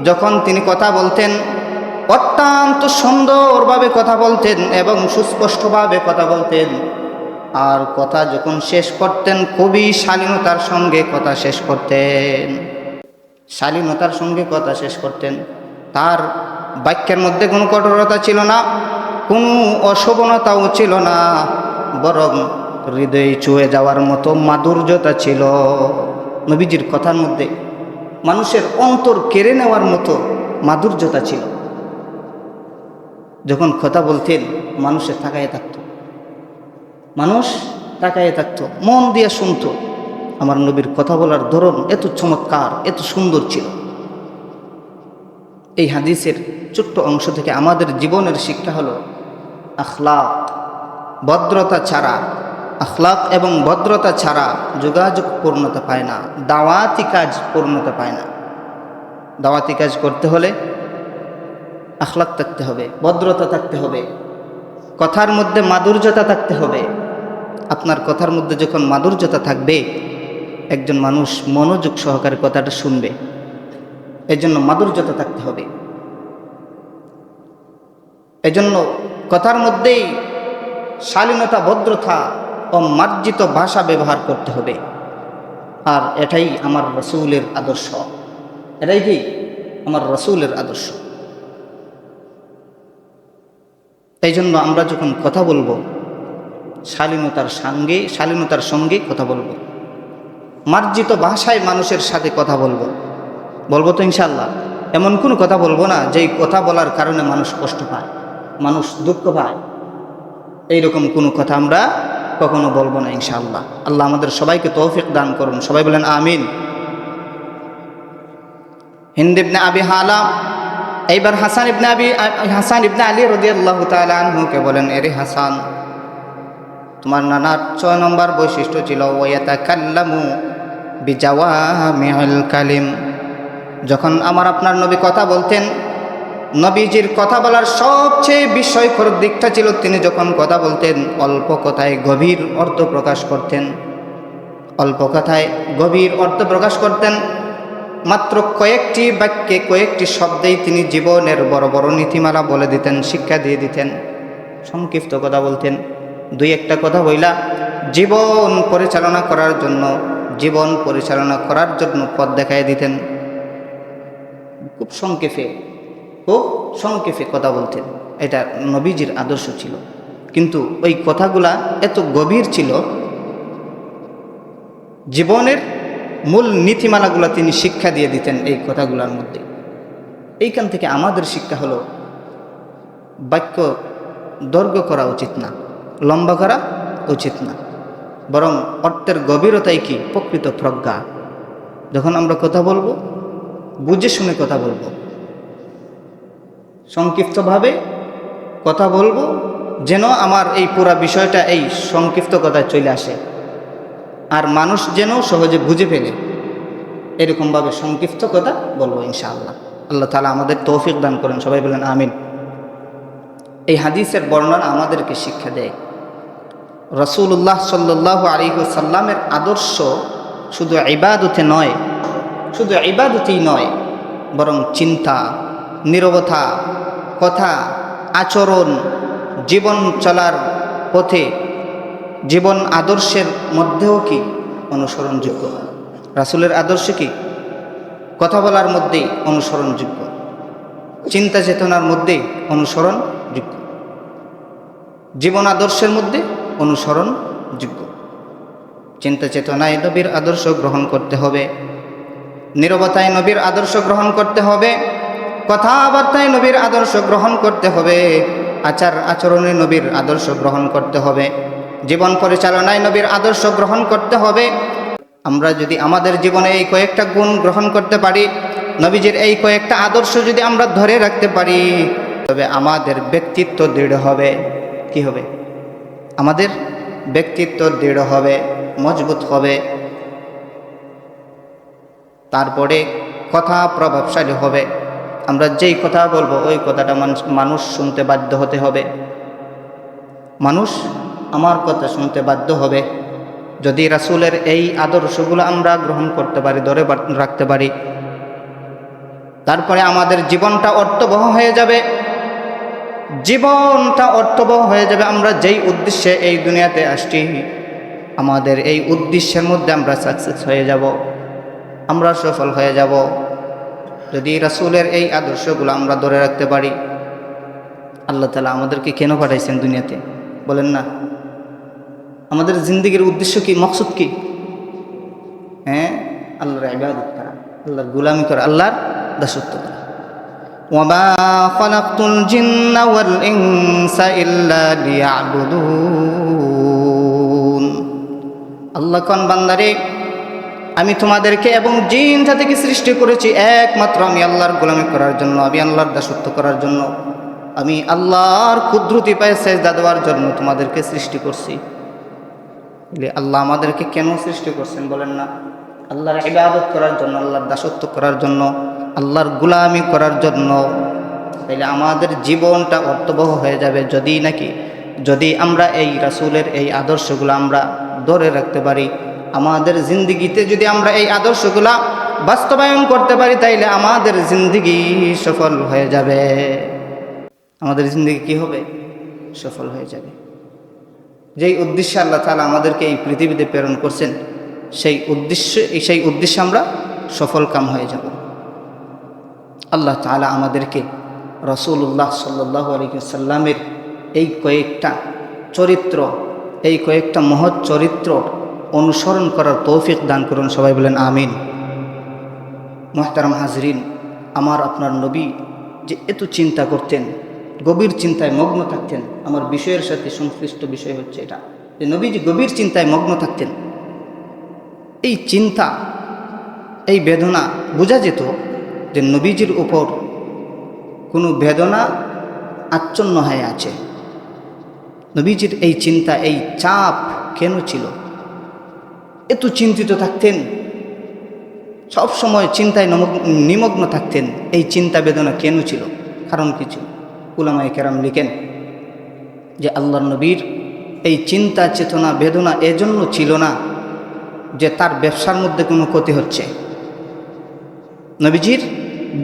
যখন তিনি কথা বলতেন অত্যন্ত সুন্দরভাবে কথা বলতেন এবং সুস্পষ্টভাবে কথা বলতেন, আর কথা যখন শেষ করতেন খুবই শালীনতার সঙ্গে কথা শেষ করতেন। শালীনতার সঙ্গে কথা শেষ করতেন। তার বাক্যের মধ্যে কোনো কঠোরতা ছিল না, কোনো অশোভনতাও ছিল না, বরং হৃদয়ে ছুঁয়ে যাওয়ার মতো মাধুর্যতা ছিল। নবীজির কথার মধ্যে মানুষের অন্তর কেড়ে নেওয়ার মতো মাধুর্যতা ছিল। যখন কথা বলতেন মানুষের তাকায়ে থাকত, মানুষ তাকায়ে থাকত, মন দিয়ে শুনত। আমার নবীর কথা বলার ধরন এত চমৎকার, এত সুন্দর ছিল। এই হাদিসের ছোট্ট অংশ থেকে আমাদের জীবনের শিক্ষা হলো আখলাক, ভদ্রতা ছাড়া, আখলাক এবং ভদ্রতা ছাড়া যোগাযোগ পূর্ণতা পায় না, দাওয়াতি কাজ পূর্ণতা পায় না। দাওয়াতি কাজ করতে হলে আখলাক থাকতে হবে, ভদ্রতা থাকতে হবে, কথার মধ্যে মাধুর্যতা থাকতে হবে। আপনার কথার মধ্যে যখন মাধুর্যতা থাকবে, একজন মানুষ মনোযোগ সহকারে কথাটা শুনবে। এই জন্য মাধুর্যতা থাকতে হবে। এই জন্য কথার মধ্যেই শালীনতা, ভদ্রতা ও মার্জিত ভাষা ব্যবহার করতে হবে। আর এটাই আমার রাসূলের আদর্শ, এটাই কি আমার রাসূলের আদর্শ। এই জন্য আমরা যখন কথা বলবো শালীনতার সঙ্গে কথা বলবো, মার্জিত ভাষায় মানুষের সাথে কথা বলবো তো ইনশাআল্লাহ। এমন কোনো কথা বলবো না যেই কথা বলার কারণে মানুষ কষ্ট পায়, মানুষ দুঃখ পায়। এইরকম কোনো কথা আমরা কখনো বলবো না ইনশাআল্লাহ। আল্লাহ আমাদের সবাইকে তৌফিক দান করুন, সবাই বলেন আমিন। হিন্দ ইবনে আবি হালা এইবার হাসান ইবনে আলী রাদিয়াল্লাহু তাআলা আনহুকে বলেন, এরে হাসান, তোমার নানার 6 নম্বর বৈশিষ্ট্য ছিল ওয়ায়াতাকাল্লামু বিজাওয়ামিউল কালিম। যখন আপনার নবী কথা বলতেন, নবীজির কথা বলার সবচেয়ে বিস্ময়কর দিকটা ছিল তিনি যখন কথা বলতেন অল্প কথায় গভীর অর্থ প্রকাশ করতেন। অল্প কথায় গভীর অর্থ প্রকাশ করতেন। মাত্র কয়েকটি বাক্যে, কয়েকটি শব্দেই তিনি জীবনের বড় বড় নীতিমালা বলে দিতেন, শিক্ষা দিয়ে দিতেন। সংক্ষিপ্ত কথা বলতেন, 2-1টা কথা বইলা জীবন পরিচালনা করার জন্য পথ দেখায় দিতেন। খুব সংক্ষেপে কথা বলতেন। এটা নবীজির আদর্শ ছিল। কিন্তু ওই কথাগুলা এত গভীর ছিল, জীবনের মূল নীতিমালাগুলো তিনি শিক্ষা দিয়ে দিতেন এই কথাগুলোর মধ্যে। এইখান থেকে আমাদের শিক্ষা হলো বাক্য দৈর্ঘ্য করা উচিত না, লম্বা করা উচিত না, বরং অর্থের গভীরতাই কি প্রকৃত প্রজ্ঞা। যখন আমরা কথা বলবো বুঝে শুনে কথা বলবো, সংক্ষিপ্তভাবে কথা বলবো যেন আমার এই পুরা বিষয়টা এই সংক্ষিপ্ত কথায় চলে আসে, আর মানুষ যেন সহজে বুঝে ফেলে, এরকমভাবে সংক্ষিপ্ত কথা বলবো ইনশাআল্লাহ। আল্লাহ তাআলা আমাদের তৌফিক দান করেন, সবাই বলেন আমিন। এই হাদিসের বর্ণনা আমাদেরকে শিক্ষা দেয় রাসূলুল্লাহ সাল্লাল্লাহু আলাইহি ওয়াসাল্লামের আদর্শ শুধু ইবাদতে নয়, শুধু ইবাদতেই নয়, বরং চিন্তা, নীরবতা, কথা, আচরণ, জীবন চলার পথে, জীবন আদর্শের মধ্যেও কি অনুসরণযোগ্য। রাসূলের আদর্শ কি কথা বলার মধ্যেই অনুসরণযোগ্য, চিন্তা চেতনার মধ্যেই অনুসরণযোগ্য, জীবন আদর্শের মধ্যে অনুসরণযোগ্য। চিন্তা চেতনায় নবীর আদর্শ গ্রহণ করতে হবে, নীরবতায় নবীর আদর্শ গ্রহণ করতে হবে, কথাবার্তায় নবীর আদর্শ গ্রহণ করতে হবে, আচার আচরণে নবীর আদর্শ গ্রহণ করতে হবে, জীবন পরিচালনায় নবীর আদর্শ গ্রহণ করতে হবে। আমরা যদি আমাদের জীবনে এই কয়েকটা গুণ গ্রহণ করতে পারি, নবীজির এই কয়েকটা আদর্শ যদি আমরা ধরে রাখতে পারি, তবে আমাদের ব্যক্তিত্ব দৃঢ় হবে। কি হবে? আমাদের ব্যক্তিত্ব দৃঢ় হবে, মজবুত হবে। তারপরে কথা প্রভাবশালী হবে। আমরা যেই কথা বলবো ওই কথাটা মানুষ শুনতে বাধ্য হতে হবে, মানুষ আমার কথা শুনতে বাধ্য হবে। যদি রাসূলের এই আদর্শগুলো আমরা গ্রহণ করতে পারি, ধরে রাখতে পারি, তারপরে আমাদের জীবনটা অর্থবহ হয়ে যাবে, জীবনটা অর্থবহ হয়ে যাবে। আমরা যেই উদ্দেশ্যে এই দুনিয়াতে আসছি, আমাদের এই উদ্দেশ্যের মধ্যে আমরা সাকসেস হয়ে যাব, আমরা সফল হয়ে যাব। যদি রাসূলের এই আদর্শগুলো আমরা ধরে রাখতে পারি। আল্লাহ তাআলা আমাদেরকে কেন পাঠাইছেন দুনিয়াতে বলেন না? আমাদের জিন্দেগির উদ্দেশ্য কি, মকসুদ কি? হ্যাঁ, আল্লাহর ইবাদত করা, আল্লাহর গোলামি করা, আল্লাহর দাসত্ব করা। ওয়ামা খালাকতুল জিন্না ওয়াল ইনসা ইল্লা লিয়াবুদুন। আল্লাহ কোন বান্দারে, আমি তোমাদেরকে এবং জিন জাতিকে সৃষ্টি করেছি একমাত্র আমি আল্লাহর গোলামি করার জন্য, আমি আল্লাহর দাসত্ব করার জন্য, আমি আল্লাহর কুদরতি পায়ে সেজদা দেওয়ার জন্য তোমাদেরকে সৃষ্টি করছি। আল্লাহ আমাদেরকে কেন সৃষ্টি করছেন বলেন না? আল্লাহর ইবাদত করার জন্য, আল্লাহর দাসত্ব করার জন্য, আল্লাহর গোলামি করার জন্য। তাইলে আমাদের জীবনটা অর্থবহ হয়ে যাবে যদি আমরা এই রাসূলের এই আদর্শগুলো আমরা ধরে রাখতে পারি। আমাদের জিন্দেগিতে যদি আমরা এই আদর্শগুলা বাস্তবায়ন করতে পারি, তাইলে আমাদের জিন্দেগি সফল হয়ে যাবে। আমাদের জিন্দেগি কি হবে? সফল হয়ে যাবে। যেই উদ্দেশ্যে আল্লাহ তাআলা আমাদেরকে এই পৃথিবীতে প্রেরণ করছেন, সেই উদ্দেশ্যে আমরা সফল কাম হয়ে যাব। আল্লাহ তাআলা আমাদেরকে রাসূলুল্লাহ সাল্লাল্লাহু আলাইহি ওয়াসাল্লামের এই কয়েকটা চরিত্র, এই কয়েকটা মহৎ চরিত্র অনুসরণ করার তৌফিক দান করুন, সবাই বলেন আমিন। মুহতারাম হাজরিন, আমার আপনার নবী যে এত চিন্তা করতেন, গভীর চিন্তায় মগ্ন থাকতেন। আমার বিষয়ের সাথে সংশ্লিষ্ট বিষয় হচ্ছে এটা, যে নবীজি গভীর চিন্তায় মগ্ন থাকতেন। এই চিন্তা, এই বেদনা বোঝা যেত যে নবীজির উপর কোনো বেদনা আচ্ছন্ন হয়ে আছে। নবীজির এই চিন্তা, এই চাপ কেন ছিল? এত চিন্তিত থাকতেন, সব সময় চিন্তায় নিমগ্ন থাকতেন। এই চিন্তা বেদনা কেন ছিল? কারণ কি ছিল? উলামায়ে কেরাম লিখেন যে আল্লাহর নবীর এই চিন্তা চেতনা বেদনা এজন্য ছিল না যে তার ব্যবসার মধ্যে কোনো ক্ষতি হচ্ছে। নবীজির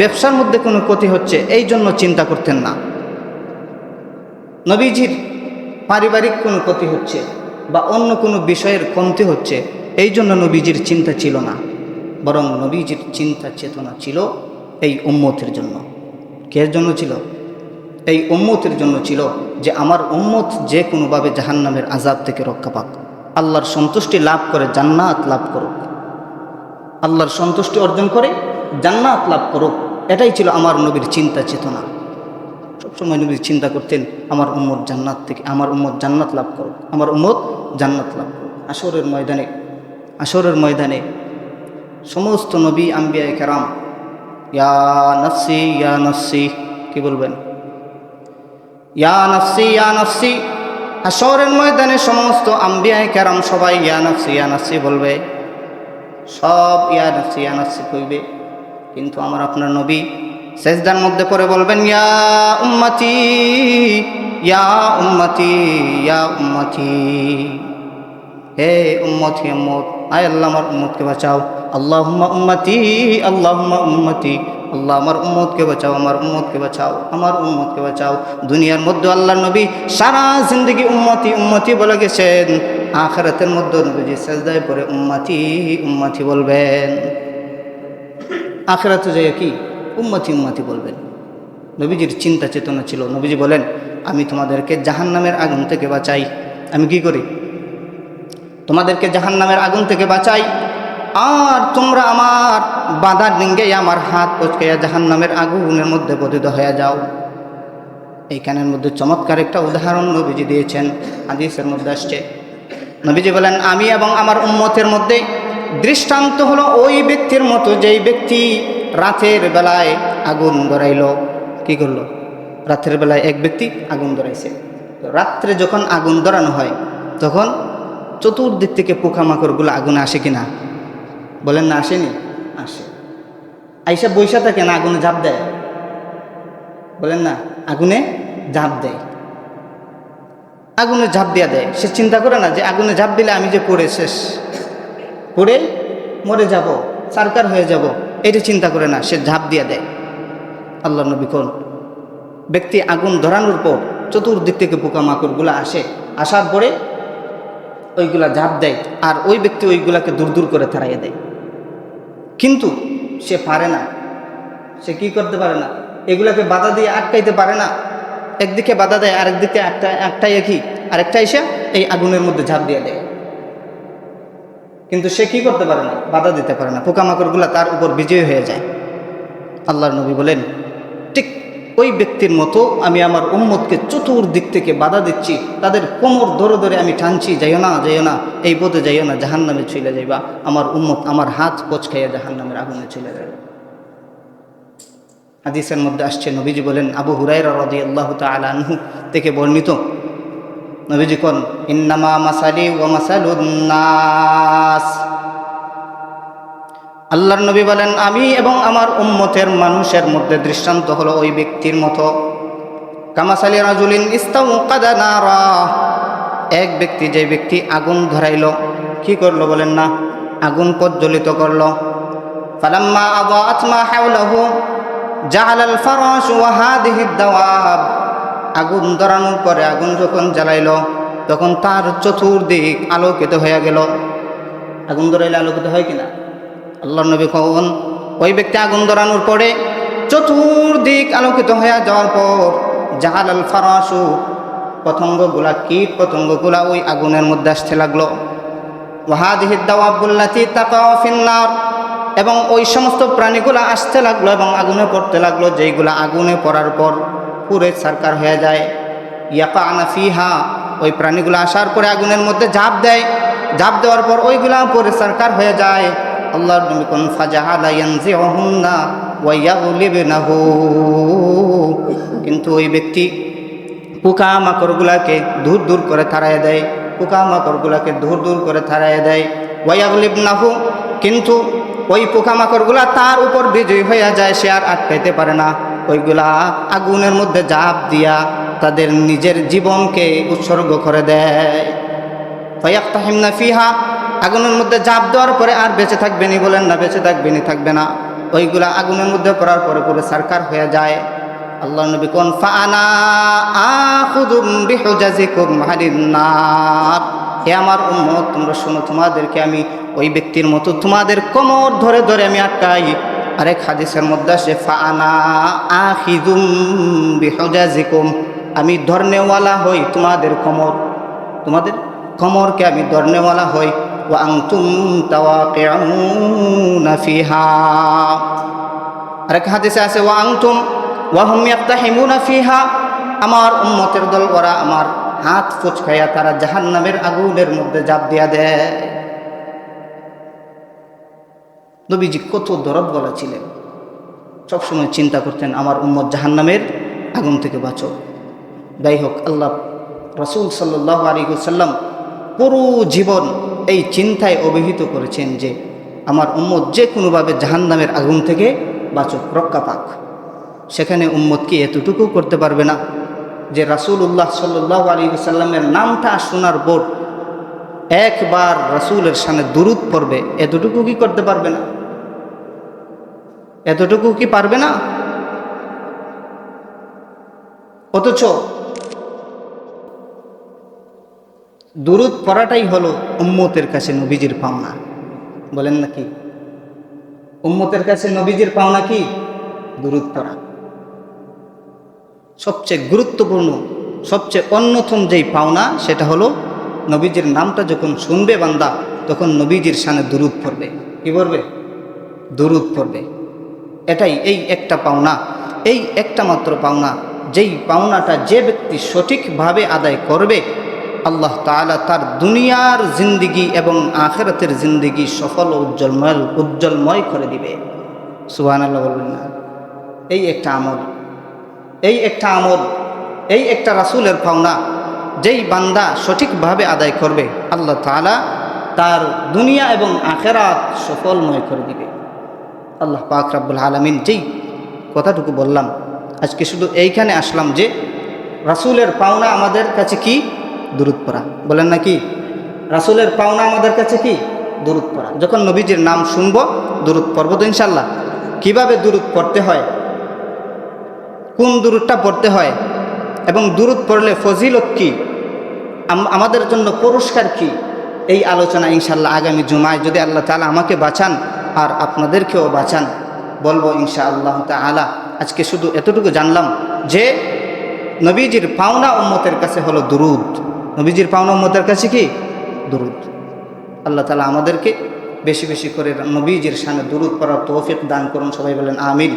ব্যবসার মধ্যে কোনো ক্ষতি হচ্ছে এই জন্য চিন্তা করতেন না। নবীজির পারিবারিক কোনো ক্ষতি হচ্ছে বা অন্য কোনো বিষয়ের কমতি হচ্ছে এই জন্য নবীজির চিন্তা ছিল না, বরং নবীজির চিন্তা চেতনা ছিল এই উম্মতের জন্য। কের জন্য ছিল? এই উম্মতের জন্য ছিল, যে আমার উম্মত যে কোনোভাবে জাহান্নামের আযাব থেকে রক্ষা পাক, আল্লাহর সন্তুষ্টি লাভ করে জান্নাত লাভ করুক, আল্লাহর সন্তুষ্টি অর্জন করে জান্নাত লাভ করুক। এটাই ছিল আমার নবীর চিন্তা চেতনা। সবসময় নবী চিন্তা করতেন আমার উম্মত জান্নাত থেকে, আমার উম্মত জান্নাত লাভ করুক, আমার উম্মত জান্নাত লাভ করুক। আসরের ময়দানে সমস্ত নবী আম্বিয়ায়ে কেরাম ইয়া নফসি কি বলবেন? ইয়া নফসি। হাশরের ময়দানে সমস্ত আম্বিয়ায়ে কেরাম সবাই ইয়া নফসি বলবে, সব ইয়া নফসি কইবে। কিন্তু আমার আপনার নবী সেজদার মধ্যে পড়ে বলবেন ইয়া উম্মতি ইয়া উম্মতি ইয়া উম্মতি, হে উম্মত হে উম্মত, আয় আল্লাহ আমার উম্মতকে বাঁচাও। আল্লাহুম্মা উম্মতি আল্লাহুম্মা উম্মতি, আল্লাহ আমার উম্মতকে বাঁচাও, আমার উম্মতকে বাঁচাও, আমার উম্মতকে বাঁচাও। দুনিয়ার মধ্যে আল্লাহর নবী সারা জিন্দগি উম্মতি উম্মতি বলে গেছেন, আখিরাতের মধ্যে নবীজি সেজদায় পড়ে উম্মতি উম্মতি বলবেন। আখিরাতে যাইয়া কি উম্মতি উম্মতি বলবেন। নবীজির চিন্তা চেতনা ছিল। নবীজি বলেন, আমি তোমাদেরকে জাহান্নামের আগুন থেকে বাঁচাই। আমি কি করি? তোমাদেরকে জাহান্নামের আগুন থেকে বাঁচাই, আর তোমরা আমার বাধার ডিঙ্গে আমার হাত পচকাইয়া জাহান্নামের আগুনের মধ্যে পতিত হয়ে যাও। এইখানের মধ্যে চমৎকার একটা উদাহরণ নবীজি দিয়েছেন, হাদিসের মধ্যে আসছে। নবীজি বলেন, আমি এবং আমার উম্মতের মধ্যে দৃষ্টান্ত হলো ওই ব্যক্তির মতো, যেই ব্যক্তি রাতের বেলায় আগুন ধরাইল। কি করলো? রাতের বেলায় এক ব্যক্তি আগুন ধরাইছে। রাত্রে যখন আগুন ধরানো হয় তখন চতুর্দিক থেকে পোকামাকড়গুলো আগুনে আসে কিনা? বলেন না, আসেনি? আসে। আইসা বৈশা থাকে না, আগুনে ঝাঁপ দেয়? বলেন না, আগুনে ঝাঁপ দেয়। আগুনে ঝাঁপ দিয়া দেয়। সে চিন্তা করে না যে আগুনে ঝাঁপ দিলে আমি যে পড়ে শেষ, পড়ে মরে যাব, সারকার হয়ে যাব, এটা চিন্তা করে না, সে ঝাঁপ দিয়া দেয়। আল্লাহ নবী কোন ব্যক্তি আগুন ধরানোর পর চতুর্দিক থেকে পোকামাকড়গুলো আসে, আসার পরে ওইগুলা ঝাঁপ দেয়, আর ওই ব্যক্তি ওইগুলাকে দূর দূর করে তাড়াইয়া দেয়। কিন্তু সে পারে না, সে কি করতে পারে না, এগুলাকে বাধা দিয়ে আটকাইতে পারে না। একদিকে বাধা দেয়, আরেকদিকে একটাই কি আরেকটা এসে এই আগুনের মধ্যে ঝাঁপ দিয়ে দেয়। কিন্তু সে কি করতে পারে না, বাধা দিতে পারে না, পোকামাকড়গুলা তার উপর বিজয়ী হয়ে যায়। আল্লাহর নবী বলেন, ঠিক ওই ব্যক্তির মতো আমি আমার উম্মতকে চতুর্দিক থেকে বাধা দিচ্ছি, তাদের কোমর ধরে ধরে আমি টানছি, যাইও না যাইও না, এই পথে যাইও না, জাহান্নামে চলে যাইবা। আমার উম্মত আমার হাত পচকাইয়া জাহান্নামের আগুনে চলে যাবে। হাদিসের মধ্যে আসছে, নবীজি বলেন, আবু হুরায়রা রাদিয়াল্লাহু তাআলা আনহু থেকে বর্ণিত, নবীজি কোন, ইন্নামা মাসালি ওয়া মাসালুন নাস। আল্লাহর নবী বলেন, আমি এবং আমার উম্মতের মানুষের মধ্যে দৃষ্টান্ত হলো ওই ব্যক্তির মতো, কামাসালি রাজুলিন ইস্তাওকাদা নারা, এক ব্যক্তি, যে ব্যক্তি আগুন ধরাইল। কি করলো বলেন না? আগুন প্রজ্বলিত করলো। ফালাম্মা আদাআত মা হাওলাহু জাআলাল ফারাশ ওয়া হাদিহি দাওয়াব, আগুন ধরানোর পরে আগুন যখন জ্বালাইল তখন তার চতুর্দিক আলোকিত হয়ে গেল। আগুন ধরাইলে আলোকিত হয় কিনা? আল্লাহর নবী কোন, ওই ব্যক্তি আগুন ধরানোর পরে চতুর্দিক আলোকিত হয়ে যাওয়ার পর জাআলাল ফারাশু, পতঙ্গগুলা, কীট পতঙ্গগুলা ওই আগুনের মধ্যে আসতে লাগলো। ওয়া হাদিহি দাওয়াবুল্লাতী তাকাউ ফিন্নার, এবং ওই সমস্ত প্রাণীগুলা আসতে লাগলো এবং আগুনে পড়তে লাগলো, যেইগুলা আগুনে পড়ার পর পুরে সারকার হয়ে যায়। ইয়াকানা ফিহা, ওই প্রাণীগুলো আসার পরে আগুনের মধ্যে ঝাঁপ দেয়, ঝাঁপ দেওয়ার পর ওইগুলা পুরে সারকার হয়ে যায়। আল্লাহর নবী কোন, ফাজাআলা ইয়ানজিউহুন্না ওয়া ইয়াগলিবনাহু, কিন্তু ওই ব্যক্তি পোকামাকড়গুলাকে দূর দূর করে তাড়াইয়া দেয়, পোকামাকড়গুলাকে দূর দূর করে তাড়াইয়া দেয়। ওয়া ইয়াগলিবনাহু, কিন্তু ওই পোকামাকড়গুলা তার উপর বিজয়ী হয়ে যায়, সে আর আটকাইতে পারে না। ওইগুলা আগুনের মধ্যে ঝাঁপ দিয়া তাদের নিজের জীবনকে উৎসর্গ করে দেয়। ফায়াক্তাহিমনা ফিহা, আগুনের মধ্যে ঝাঁপ দেওয়ার পরে আর বেঁচে থাকবেনি? বলেন না, বেঁচে থাকবেনি? থাকবে না। ওইগুলা আগুনের মধ্যে পড়ার পরে পুরো সারকার হয়ে যায়। আল্লাহ নবী কোন, ফাআনা আখুযুম বিহুজাজিকুম আনিন নার, হে আমার উম্মত তোমরা শোনো, তোমাদেরকে আমি ওই ব্যক্তির মতো তোমাদের কোমর ধরে ধরে আমি আটকাই। আরেক হাদিসের মধ্যে আসে, ফাআনা আখিযুম বিহুজাজিকুম, আমি ধরনেওয়ালা হই তোমাদের কোমর, তোমাদের কোমরকে আমি ধরনেওয়ালা হই। ওয়া আনতুম তাওয়াকিউনা ফিহা, আরেক হাদিসে আছে, ওয়া আনতুম ওয়া হুম ইয়াক্তাহিমুনা ফিহা, আমার উম্মতের দল ওরা আমার হাত ফুচকাইয়া তারা জাহান্নামের আগুনের মধ্যে ঝাঁপ দিয়া দেয়। নবীজি কত দরদ বলা ছিলেন, সবসময় চিন্তা করতেন আমার উম্মত জাহান্নামের আগুন থেকে বাঁচো। যাই হোক, আল্লাহ রাসূল সাল্লাল্লাহু আলাইহি ওয়াসাল্লাম পুরো জীবন এই চিন্তায় অভিহিত করেছেন যে আমার উম্মত যে কোনোভাবে জাহান্নামের আগুন থেকে বাঁচক, রক্ষা পাক। সেখানে উম্মত কি এতটুকু করতে পারবে না যে রাসূলুল্লাহ সাল্লাল্লাহু আলাইহি ওয়াসাল্লামের নামটা শোনার পর একবার রাসূলের শানে দুরূদ পড়বে? এতটুকু কি করতে পারবে না? এতটুকু কি পারবে না? অথচ দুরূদ পড়াটাই হলো উম্মতের কাছে নবীজির পাওনা। বলেন নাকি? উম্মতের কাছে নবীজির পাওনা কি? দুরূদ পড়া। সবচেয়ে গুরুত্বপূর্ণ, সবচেয়ে অন্যতম যেই পাওনা সেটা হলো নবীজির নামটা যখন শুনবে বান্দা, তখন নবীজির শানে দুরূদ পড়বে। কি পড়বে? দুরূদ পড়বে। এটাই এই একটা পাওনা, এই একটা মাত্র পাওনা, যেই পাওনাটা যে ব্যক্তি সঠিকভাবে আদায় করবে, আল্লাহ তাআলা তার দুনিয়ার জিন্দিগি এবং আখিরাতের জিন্দিগি সফল ও উজ্জ্বলময় করে দিবে। সুবহানাল্লাহ বলবেন না? এই একটা আমল, এই একটা আমল, এই একটা রাসূলের পাওনা, যেই বান্দা সঠিকভাবে আদায় করবে, আল্লাহ তাআলা তার দুনিয়া এবং আখিরাত সফলময় করে দিবে। আল্লাহ পাক রব্বুল আলামিন যেই কথাটুকু বললাম, আজকে শুধু এইখানে আসলাম যে রাসূলের পাওনা আমাদের কাছে কি? দুরূদ পড়া। বলেন না কি? রাসূলের পাওনা আমাদের কাছে কি? দুরূদ পড়া। যখন নবীজির নাম শুনবো, দুরূদ পড়বো তো ইনশাআল্লাহ। কিভাবে দুরূদ পড়তে হয়, কোন দুরূদটা পড়তে হয়, এবং দুরূদ পড়লে ফজিলত কি, আমাদের জন্য পুরস্কার কি, এই আলোচনা ইনশাআল্লাহ আগামী জুমায় যদি আল্লাহ তাআলা আমাকে বাঁচান আর আপনাদেরকেও বাঁচান বলবো ইনশাআল্লাহ তাআলা। আজকে শুধু এতটুকু জানলাম যে নবীজির পাওনা উম্মতের কাছে হলো দুরূদ। নবীজির পাওনা উম্মতের কাছে কি? দুরূদ। আল্লাহ তাআলা আমাদেরকে বেশি বেশি করে নবীজির শানে দুরূদ পড়ার তৌফিক দান করুন। সবাই বলেন আমিন।